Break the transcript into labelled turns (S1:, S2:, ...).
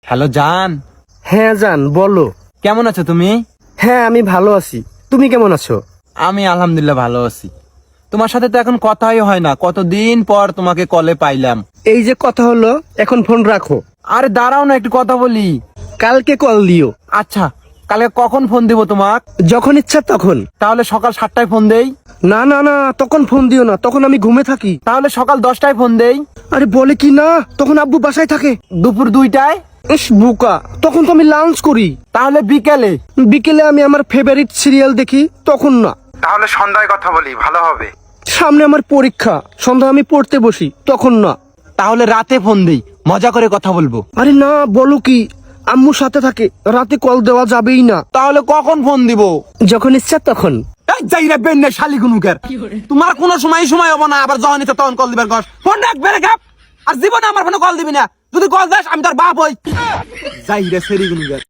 S1: Hello জান,
S2: হ্যাঁ জান বলো।
S1: কেমন আছো তুমি?
S2: হ্যাঁ আমি ভালো আছি, তুমি কেমন আছো?
S1: আমি আলহামদুলিল্লাহ ভালো আছি। তোমার সাথে তো এখন কথাই হয় না, কতদিন পর তোমাকে কলে পাইলাম।
S2: এই যে কথা হলো, এখন ফোন রাখো।
S1: আরে দাঁড়াও না, একটু কথা বলি।
S2: কালকে কল দিও।
S1: আচ্ছা, কালকে কখন ফোন দিব তোমাক?
S2: যখন ইচ্ছা তখন।
S1: তাহলে সকাল 7টায় ফোন দেই।
S2: না না না, তখন ফোন দিও না, তখন আমি ঘুমে থাকি।
S1: তাহলে সকাল 10টায় ফোন দেই।
S2: আরে বলে কি না, তখন আব্বু বাসায় থাকে।
S1: দুপুর 2টায়।
S2: ইস বুকা, তখন তো আমি লাঞ্চ করি।
S1: তাহলে বিকেলে।
S2: বিকেলে আমি আমার ফেভারিট সিরিয়াল দেখি, তখন না।
S1: তাহলে সন্ধ্যায় কথা বলি, ভালো হবে।
S2: সামনে আমার পরীক্ষা, সন্ধ্যা আমি পড়তে বসি, তখন না।
S1: তাহলে রাতে ফোন দেই, মজা করে কথা বলবো।
S2: আরে না, বলো কি, আম্মু সাথে থাকে, রাতে কল দেওয়া যাবেই না।
S1: তাহলে কখন ফোন দিব?
S2: যখন ইচ্ছা তখন।
S1: এই যাইরা বেন্নে শালি গুনুকের, তোমার কোনো সময় হবে না, আবার যখন ইচ্ছা তখন কল দিবেন। ফোন রাখবে রে গাপ, আর জীবনে আমার ফোনে কল দিবি না। যদি কল দাস আমি তোর বাপ হই। যাইরা সেরি গুনুকের।